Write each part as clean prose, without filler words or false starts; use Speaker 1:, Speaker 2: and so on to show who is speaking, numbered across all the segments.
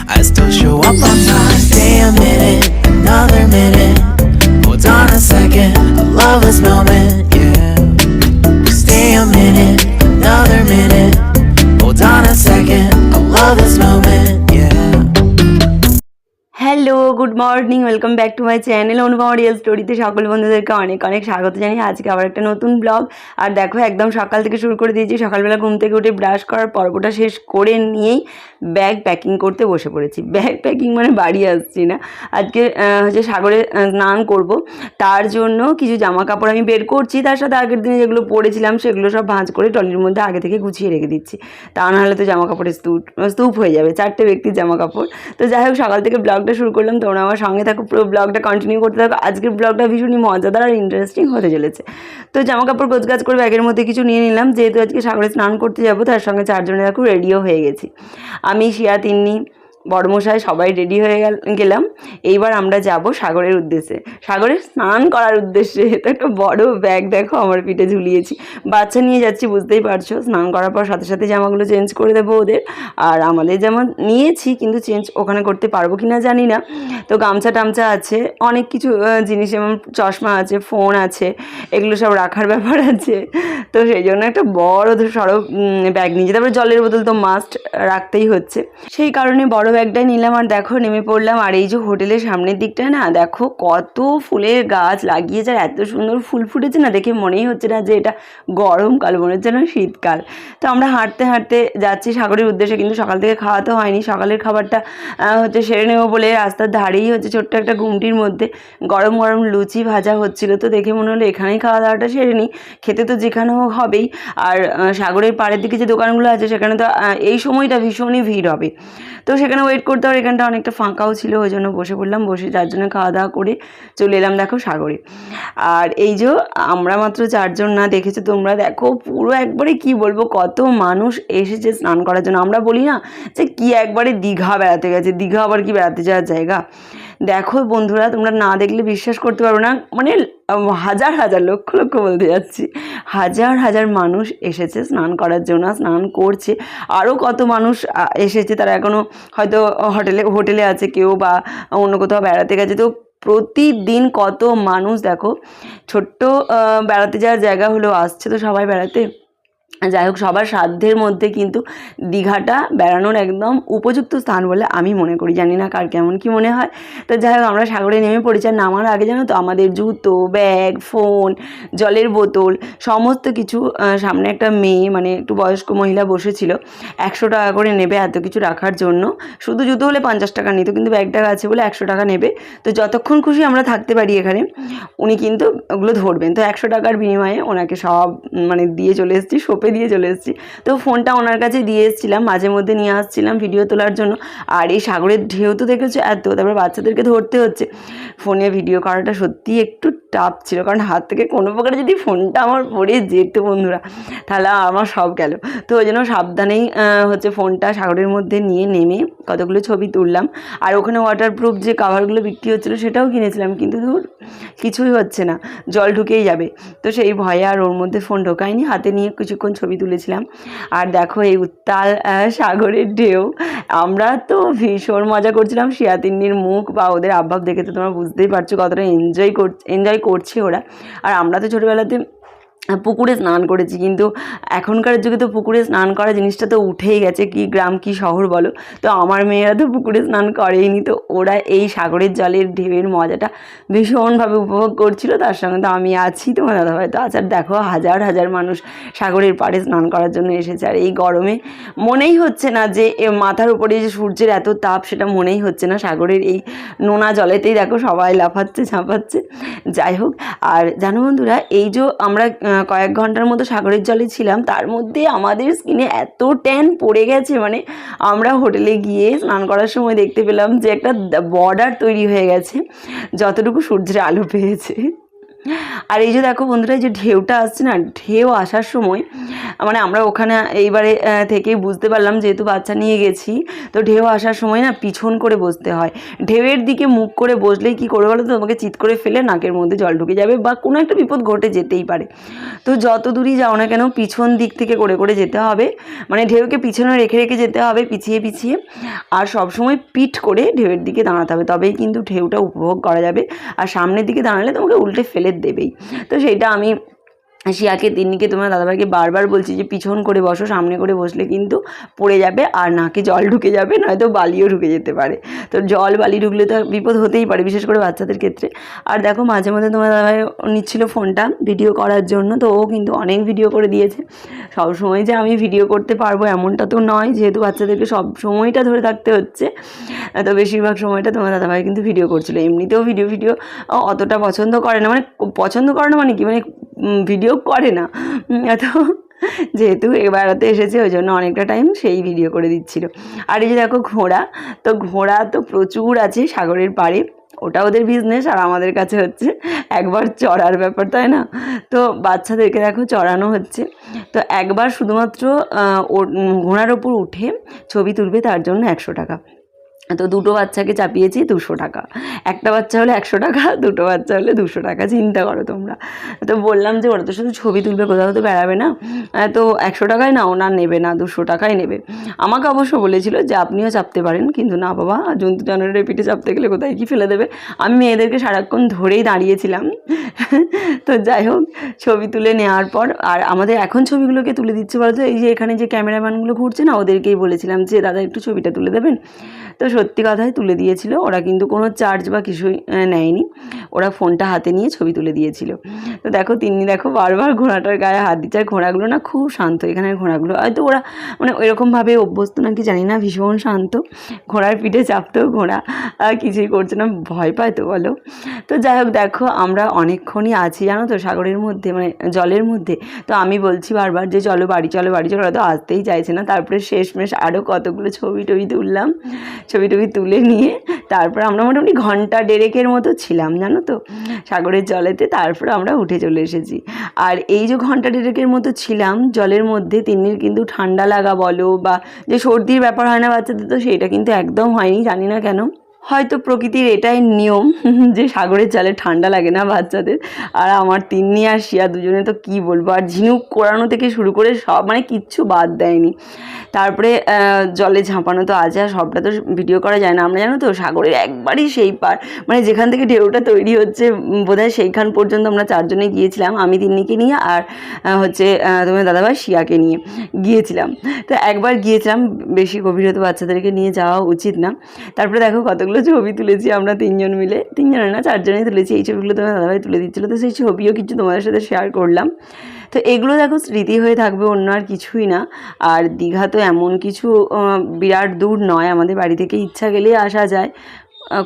Speaker 1: I still show up on time. Stay a minute, another minute. Hold on a second, I love this moment, yeah. Stay a minute, another minute. Hold on a second, I love this moment, yeah.
Speaker 2: Hello, good morning, welcome back to my channel Anupama real স্টোরিতে সকল বন্ধুদেরকে অনেক অনেক স্বাগত জানিয়ে আজকে আবার একটা নতুন ব্লগ। আর দেখো একদম সকাল থেকে শুরু করে দিয়েছি। সকালবেলা ঘুম থেকে উঠে ব্রাশ করার পর্বটা শেষ করে নিয়েই ব্যাগ প্যাকিং করতে বসে পড়েছি। ব্যাগ প্যাকিং মানে বাড়ি আসছি না, আজকে হচ্ছে সাগরে স্নান করব, তার জন্য কিছু জামা কাপড় আমি বের করছি, তার সাথে আগের দিনে যেগুলো পরেছিলাম সেগুলো সব ভাঁজ করে ট্রলির মধ্যে আগে থেকে গুছিয়ে রেখে দিচ্ছি। তা নাহলে তো জামা কাপড়ের স্তূপ হয়ে যাবে, 4টে ব্যক্তির জামা কাপড়। তো যাই হোক, সকাল থেকে ব্লগটা শুরু করলাম, তোমরা আমার সঙ্গে থাকো, পুরো ব্লগটা কন্টিনিউ করতে থাকো। আজকের ব্লগটা ভীষণই মজাদার আর ইন্টারেস্টিং হতে চলেছে। তো জামা কাপড় গোছগাছ করে ব্যাগের মধ্যে কিছু নিয়ে নিলাম, যেহেতু আজকে সাগরে স্নান করতে যাবো, তার সঙ্গে 4 জনে দেখো রেডিও হয়ে গেছি। আমি, শিয়া, তিন্নি, বড়মশাই সবাই রেডি হয়ে গেলাম। এইবার আমরা যাব সাগরের উদ্দেশ্যে, সাগরে স্নান করার উদ্দেশ্যে। তো একটা বড় ব্যাগ দেখো আমার পিঠে ঝুলিয়েছি, বাচ্চা নিয়ে যাচ্ছি, বুঝতেই পারছো। স্নান করার পর সাথে সাথে জামাগুলো চেঞ্জ করে দেবো ওদের, আর আমাদের জামা নিয়েছি কিন্তু চেঞ্জ ওখানে করতে পারবো কিনা জানি না। তো গামছা টামছা আছে, অনেক কিছু জিনিস, যেমন চশমা আছে, ফোন আছে, এগুলো সব রাখার ব্যাপার আছে। তো সেই জন্য একটা বড় সড়ো ব্যাগ নিয়ে যেতে, তারপরে জলের বোতল তো মাস্ট রাখতেই হচ্ছে, সেই কারণে বড় ব্যাগটাই নিলাম। আর দেখো নেমে পড়লাম। আর এই যে হোটেলের সামনের দিকটায় না দেখো কত ফুলের গাছ লাগিয়েছে, আর এত সুন্দর ফুল ফুটেছে না, দেখে মনেই হচ্ছে না যে এটা গরমকাল, মনে হচ্ছে না শীতকাল। তো আমরা হাঁটতে হাঁটতে যাচ্ছি সাগরের উদ্দেশ্যে, কিন্তু সকাল থেকে খাওয়া তো হয়নি, সকালের খাবারটা হচ্ছে সেরে নেবো বলে রাস্তার ধারেই হচ্ছে ছোট্ট একটা গুমটির মধ্যে গরম গরম লুচি ভাজা হচ্ছিল। তো দেখে মনে হলো এখানেই খাওয়া দাওয়াটা সেরে নিই, খেতে তো যেখানে হোক হবেই। আর সাগরের পাড়ের দিকে যে দোকানগুলো আছে সেখানে তো এই সময়টা ভীষণই ভিড় হবে, তো সেখানে ওয়েট করতে হবে। এখানটা অনেকটা ফাঁকাও ছিল, ওই জন্য বসে পড়লাম, বসে 4 জনে খাওয়া দাওয়া করে চলে এলাম দেখো সাগরে। আর এই যে আমরা মাত্র 4 জন না, দেখেছো তোমরা, দেখো পুরো একবারে কি বলবো কত মানুষ এসেছে স্নান করার জন্য। আমরা বলি না যে কি একবারে দীঘা বেড়াতে গেছে, দীঘা আবার কি বেড়াতে যাওয়ার জায়গা। দেখো বন্ধুরা, তোমরা না দেখলে বিশ্বাস করতে পারবে না, মানে হাজার হাজার, লক্ষ লক্ষ বলতে যাচ্ছি, হাজার হাজার মানুষ এসেছে স্নান করার জন্য, স্নান করছে। আরও কত মানুষ এসেছে, তারা এখনও হয়তো হোটেলে আছে কেউ, বা অন্য কোথাও বেড়াতে গেছে। তো প্রতিদিন কত মানুষ দেখো, ছোট্ট বেড়াতে যাওয়ার জায়গা হলেও আসছে তো সবাই বেড়াতে। যাই হোক, সবার সাধ্যের মধ্যে কিন্তু দীঘাটা বেড়ানোর একদম উপযুক্ত স্থান বলে আমি মনে করি, জানি না কার কেমন কি মনে হয়। তো যাই হোক, আমরা সাগরে নেমে পড়েছি। আর নামার আগে জানো তো আমাদের জুতো, ব্যাগ, ফোন, জলের বোতল সমস্ত কিছু, সামনে একটা মেয়ে মানে একটু বয়স্ক মহিলা বসেছিল, 100 টাকা করে নেবে এত কিছু রাখার জন্য। শুধু জুতো হলে 50 টাকা নিত, কিন্তু ব্যাগটা আছে বলে 100 টাকা নেবে। তো যতক্ষণ খুশি আমরা থাকতে পারি এখানে, উনি কিন্তু ওগুলো ধরবেন। তো 100 টাকার বিনিময়ে ওনাকে সব মানে দিয়ে চলে এসেছি, সোপে দিয়ে চলে এসেছি। তো ফোনটা ওনার কাছে দিয়ে এসেছিলাম, মাঝে মধ্যে নিয়ে আসছিলাম ভিডিও তোলার জন্য। আর এই সাগরের ঢেউ তো দেখেছো এত, তারপরে বাচ্চাদেরকে ধরতে হচ্ছে, ফোনে ভিডিও করাটা সত্যি একটু টাফ ছিল, কারণ হাত থেকে কোনো প্রকারে যদি ফোনটা আমার পড়ে যেত বন্ধুরা, তাহলে আমার সব গেল। তো ওই জন্য সাবধানেই হচ্ছে ফোনটা সাগরের মধ্যে নিয়ে নেমে কতগুলো ছবি তুললাম। আর ওখানে ওয়াটারপ্রুফ যে কাভারগুলো বিক্রি হচ্ছিলো সেটাও কিনেছিলাম, কিন্তু দূর কিছুই হচ্ছে না, জল ঢুকেই যাবে। তো সেই ভয়ে আর ওর মধ্যে ফোন ঢোকায়নি, হাতে নিয়ে কিছুক্ষণ ছবি তুলেছিলাম। আর দেখো এই উত্তাল সাগরের ঢেউ, আমরা তো ভীষণ মজা করছিলাম। শিয়া তিন্নির মুখ বা ওদের আবভাব দেখে তো তোমরা বুঝতেই পারছো কতটা এনজয় করছে ওরা। আর আমরা তো ছোটোবেলাতে পুকুরে স্নান করেছি, কিন্তু এখনকার যুগে তো পুকুরে স্নান করা জিনিসটা তো উঠেই গেছে, কি গ্রাম কি শহর বলো। তো আমার মেয়েরা তো পুকুরে স্নান করেইনি, তো ওরা এই সাগরের জলের ঢেউয়ের মজাটা ভীষণভাবে উপভোগ করছিল। তার সঙ্গে তো আমি আছি, তোমার দাদাভাই তো আছে। আর দেখো হাজার হাজার মানুষ সাগরের পাড়ে স্নান করার জন্য এসেছে। আর এই গরমে মনেই হচ্ছে না যে মাথার উপরে যে সূর্যের এত তাপ, সেটা মনেই হচ্ছে না। সাগরের এই নোনা জলেতেই দেখো সবাই লাফাচ্ছে ঝাঁপাচ্ছে। যাই হোক, আর জানো বন্ধুরা, এই যে আমরা কয়েক ঘন্টার মতো সাগরের জলে ছিলাম, তার মধ্যে আমাদের স্কিনে এত ট্যান পড়ে গেছে, মানে আমরা হোটেলে গিয়ে স্নান করার সময় দেখতে পেলাম যে একটা বর্ডার তৈরি হয়ে গেছে যতটুকু সূর্যের আলো পেয়েছে। আর এই যে দেখো বন্ধুরা, এই যে ঢেউটা আসছে না, ঢেউ আসার সময় মানে আমরা ওখানে এইবারে থেকেই বুঝতে পারলাম, যেহেতু বাচ্চা নিয়ে গেছি, তো ঢেউ আসার সময় না পিছন করে বসতে হয়। ঢেউয়ের দিকে মুখ করে বসলেই কী করে বলো তো, তোমাকে চিৎ করে ফেলে নাকের মধ্যে জল ঢুকে যাবে বা কোনো একটা বিপদ ঘটে যেতেই পারে। তো যত দূরই যাও না কেন পিছন দিক থেকে করে যেতে হবে, মানে ঢেউকে পিছনে রেখে রেখে যেতে হবে, পিছিয়ে পিছিয়ে। আর সবসময় পিঠ করে ঢেউয়ের দিকে দাঁড়াতে হবে, তবেই কিন্তু ঢেউটা উপভোগ করা যাবে। আর সামনের দিকে দাঁড়ালে তোমাকে উল্টে ফেলে দেবেই। তো সেইটা আমি শিয়াকে, তিন্নিকে, তোমার দাদাভাইকে বারবার বলছি যে পিছন করে বসো, সামনে করে বসলে কিন্তু পড়ে যাবে আর নাকে জল ঢুকে যাবে, নয়তো বালিও ঢুকে যেতে পারে। তো জল বালি ঢুকলে তো বিপদ হতেই পারে, বিশেষ করে বাচ্চাদের ক্ষেত্রে। আর দেখো মাঝে মধ্যে তোমার দাদাভাই নিচ্ছিল ফোনটা ভিডিও করার জন্য, তো ও কিন্তু অনেক ভিডিও করে দিয়েছে। সব সময় যে আমি ভিডিও করতে পারবো এমনটা তো নয়, যেহেতু বাচ্চাদেরকে সব সময়টা ধরে থাকতে হচ্ছে, তো বেশিরভাগ সময়টা তোমার দাদাভাই কিন্তু ভিডিও করছিলো। এমনিতেও ভিডিও অতটা পছন্দ করে না, মানে পছন্দ করে না মানে কি, মানে ভিডিও করে না। তো যেহেতু বেড়াতে এসেছে ওই জন্য অনেকটা টাইম সেই ভিডিও করে দিচ্ছিল। আর এই যে দেখো ঘোড়া, তো ঘোড়া তো প্রচুর আছে সাগরের পাড়ে, ওটা ওদের বিজনেস, আর আমাদের কাছে হচ্ছে একবার চড়ার ব্যাপার, তাই না? তো বাচ্চাদেরকে দেখো চড়ানো হচ্ছে। তো একবার শুধুমাত্র ঘোড়ার ওপর উঠে ছবি তুলবে, তার জন্য 100 টাকা। তো দুটো বাচ্চাকে চাপিয়েছি 200 টাকা, একটা বাচ্চা হলে 100 টাকা, দুটো বাচ্চা হলে 200 টাকা, চিন্তা করো তোমরা। তো বললাম যে ওরা তো শুধু ছবি তুলবে, কোথাও তো বেড়াবে না, তো 100 টাকায় না, ওনার নেবে না, 200 টাকাই নেবে। আমাকে অবশ্য বলেছিল যে আপনিও চাপতে পারেন, কিন্তু না বাবা, জন্তু জানোয়ারের পিঠে চাপতে গেলে কোথায় কি ফেলে দেবে। আমি মেয়েদেরকে সারাক্ষণ ধরেই দাঁড়িয়েছিলাম। তো যাই হোক, ছবি তুলে নেওয়ার পর, আর আমাদের এখন ছবিগুলোকে তুলে দিচ্ছে বলতো, এই যে এখানে যে ক্যামেরাম্যানগুলো ঘুরছে না, ওদেরকেই বলেছিলাম যে দাদা একটু ছবিটা তুলে দেবেন। তো সত্যি কথাই তুলে দিয়েছিল ওরা, কিন্তু কোনো চার্জ বা কিছুই নেয়নি, ওরা ফোনটা হাতে নিয়ে ছবি তুলে দিয়েছিল। তো দেখো তিন্নি দেখো বারবার ঘোড়াটার গায়ে হাত দিচ্ছে। আর ঘোড়াগুলো না খুব শান্ত, এখানের ঘোড়াগুলো হয়তো ওরা মানে ওইরকমভাবে অভ্যস্ত নাকি জানি না, ভীষণ শান্ত। ঘোড়ার পিঠে চাপতেও ঘোড়া কিছুই করছে না, ভয় পায় তো বলো। তো যাই হোক দেখো আমরা অনেকক্ষণই আছি জানো তো সাগরের মধ্যে, মানে জলের মধ্যে। তো আমি বলছি বারবার যে চলো বাড়ি চলো বাড়ি চলো, ওরা তো আসতেই চাইছে না। তারপরে শেষমেশ আরও কতগুলো ছবি টবি তুললাম, ছবি টবি তুলে নিয়ে তারপর আমরা মোটামুটি ঘন্টা দেড়েকের মতো ছিলাম জানো তো সাগরের জলেতে। তারপর আমরা উঠে চলে এসেছি। আর এই যে ঘন্টা দেড়েকের মতো ছিলাম জলের মধ্যে, তিন্নির কিন্তু ঠান্ডা লাগা বলো বা যে সর্দির ব্যাপার হয় না বাচ্চাদের, তো সেইটা কিন্তু একদম হয়নি, জানি না কেন। হয়তো প্রকৃতির এটাই নিয়ম যে সাগরের জলে ঠান্ডা লাগে না বাচ্চাদের। আর আমার তিন্নি আর শিয়া দুজনে তো কি বলবো, আর ঝিনুক কোরানো থেকে শুরু করে সব মানে কিচ্ছু বাদ দেয়নি। তারপরে জলে ঝাঁপানো তো আছে, আর সবটা তো ভিডিও করা যায় না। আমরা জানো তো সাগরের একবারই সেই পার, মানে যেখান থেকে ঢেউটা তৈরি হচ্ছে বোধহয় সেইখান পর্যন্ত আমরা চারজনে গিয়েছিলাম, আমি তিন্নিকে নিয়ে আর হচ্ছে তোমার দাদাভাই শিয়াকে নিয়ে গিয়েছিলাম। তো একবার গিয়েছিলাম, বেশি গভীরতা বাচ্চাদেরকে নিয়ে যাওয়া উচিত না। তারপরে দেখো কতগুলো ছবি তুলেছি আমরা তিনজন মিলে, তিনজনে না চারজনেই তুলেছি। এই ছবিগুলো তোমার দাদাভাই তুলে দিচ্ছিলো, তো সেই ছবিও কিছু তোমাদের সাথে শেয়ার করলাম। তো এগুলো দেখো স্মৃতি হয়ে থাকবে, অন্য আর কিছুই না। আর দীঘা তো এমন কিছু বিরাট দূর নয়, আমাদের বাড়ি থেকে ইচ্ছা গেলেই আসা যায়।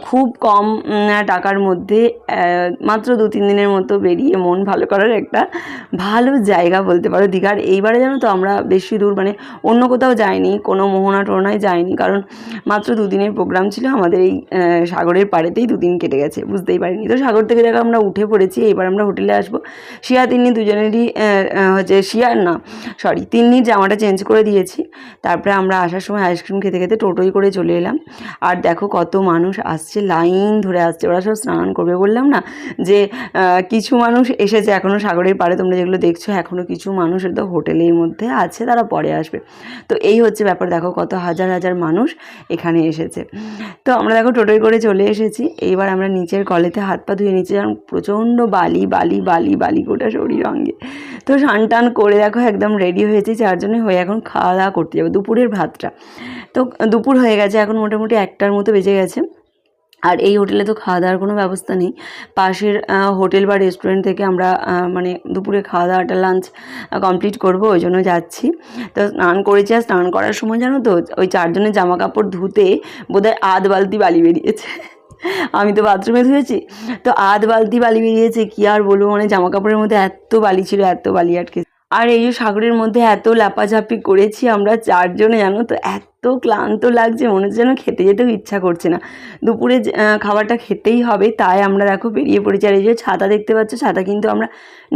Speaker 2: খুব কম টাকার মধ্যে মাত্র 2-3 দিনের মতো বেরিয়ে মন ভালো করার একটা ভালো জায়গা বলতে পারো দীঘার। এইবারে জানো তো আমরা বেশি দূর মানে অন্য কোথাও যাইনি, কোনো মোহনা টোহনায় যাইনি, কারণ মাত্র 2 দিনের প্রোগ্রাম ছিল আমাদের। এই সাগরের পাড়েতেই 2 দিন কেটে গেছে, বুঝতেই পারিনি। তো সাগর থেকে দেখো আমরা উঠে পড়েছি, এবার আমরা হোটেলে আসবো। শিয়া তিন্নি দুজনেরই হচ্ছে শিয়ার না সরি তিন্নির জামাটা চেঞ্জ করে দিয়েছি। তারপরে আমরা আসার সময় আইসক্রিম খেতে খেতে টোটোই করে চলে এলাম। আর দেখো কত মানুষ আসছে, লাইন ধরে আসছে, ওরা সব স্নান করবে। বললাম না যে কিছু মানুষ এসেছে এখনও সাগরের পাড়ে, তোমরা যেগুলো দেখছো এখনও কিছু মানুষ তো হোটেলের মধ্যে আছে, তারা পরে আসবে। তো এই হচ্ছে ব্যাপার, দেখো কত হাজার হাজার মানুষ এখানে এসেছে। তো আমরা দেখো টোটোয় করে চলে এসেছি। এইবার আমরা নিচের কলেতে হাত পা ধুয়ে নিচে, যেমন প্রচণ্ড বালি বালি বালি বালি গোটা শরীর অঙ্গে। তো স্নান টান করে দেখো একদম রেডি হয়েছি চারজনে হয়ে, এখন খাওয়া দাওয়া করতে যাবো দুপুরের ভাতটা। তো দুপুর হয়ে গেছে, এখন মোটামুটি 1টার মতো বেজে গেছে। আর এই হোটেলে তো খাওয়া দাওয়ার কোনো ব্যবস্থা নেই, পাশের হোটেল বা রেস্টুরেন্ট থেকে আমরা মানে দুপুরে খাওয়া দাওয়াটা লাঞ্চ কমপ্লিট করব, ওই জন্য যাচ্ছি। তো স্নান করেছি, আর স্নান করার সময় জানো তো ওই চারজনের জামা কাপড় ধুতে বোধহয় আধ বালতি বালি বেরিয়েছে। আমি তো বাথরুমে ধুয়েছি, তো আধ বালতি বালি বেরিয়েছে, কি আর বলবো, মানে জামা কাপড়ের মধ্যে এত বালি ছিল, এত বালি আটকে। আর এই যে সাগরের মধ্যে এত লাপাঝাপি করেছি আমরা 4 জনে, জানো তো এত ক্লান্ত লাগছে, মনে হচ্ছে যেন খেতে যেতেও ইচ্ছা করছে না। দুপুরে খাবারটা খেতেই হবে, তাই আমরা দেখো বেরিয়ে পড়েছি। আর এই যে ছাতা দেখতে পাচ্ছ, ছাতা কিন্তু আমরা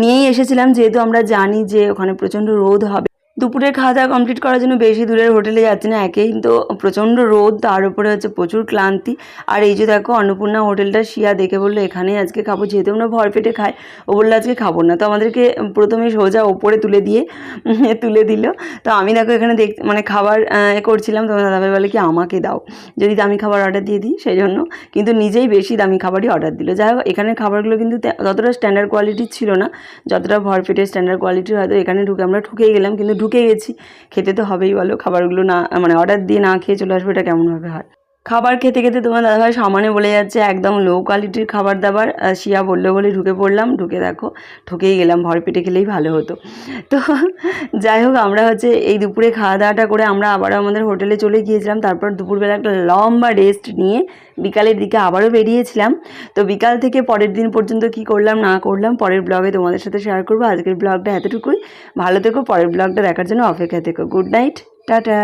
Speaker 2: নিয়েই এসেছিলাম, যেহেতু আমরা জানি যে ওখানে প্রচণ্ড রোদ হবে। দুপুরের খাওয়া দাওয়া কমপ্লিট করার জন্য বেশি দূরের হোটেলে যাচ্ছি না, একেই তো প্রচণ্ড রোদ, তার উপরে হচ্ছে প্রচুর ক্লান্তি। আর এই যে দেখো অন্নপূর্ণা হোটেলটা, শিয়া দেখে বললো এখানেই আজকে খাবো, যেহেতু আমরা ভরপেটে খাই। ও বললো আজকে খাবো না, তো আমাদেরকে প্রথমে সোজা ওপরে তুলে দিল। তো আমি দেখো এখানে মানে খাবার করছিলাম, তোমার দাদাভাই বলে কি আমাকে দাও, যদি দামি খাবার অর্ডার দিয়ে দিই, সেই জন্য কিন্তু নিজেই বেশি দামি খাবারই অর্ডার দিল। যাই হোক, এখানের খাবারগুলো কিন্তু ততটা স্ট্যান্ডার্ড কোয়ালিটির ছিল না, যতটা ভরপেটের স্ট্যান্ডার্ড কোয়ালিটির। হয়তো এখানে আমরা ঠকেই গেলাম, কিন্তু ঢুকে গেছি, খেতে তো হবেই বলো। খাবারগুলো না মানে অর্ডার দিয়ে না খেয়ে চলে আসবে, এটা কেমনভাবে হয়। খাবার খেতে খেতে তোমার দাদাভাই সমানে বলে যাচ্ছে একদম লো কোয়ালিটির খাবার দাবার। শিয়া বললো বলে ঢুকে পড়লাম, ঢুকে দেখো ঠকেই গেলাম, ভরপেটে খেলেই ভালো হতো। তো যাই হোক, আমরা হচ্ছে এই দুপুরে খাওয়া দাওয়াটা করে আমরা আবারও আমাদের হোটেলে চলে গিয়েছিলাম। তারপর দুপুরবেলা একটা লম্বা রেস্ট নিয়ে বিকালের দিকে আবারও বেরিয়েছিলাম। তো বিকাল থেকে পরের দিন পর্যন্ত কি করলাম না করলাম পরের ব্লগে তোমাদের সাথে শেয়ার করবো। আজকের ব্লগটা এতটুকুই, ভালো থেকো, পরের ব্লগটা দেখার জন্য অপেক্ষায় থেকো। Good night, tata.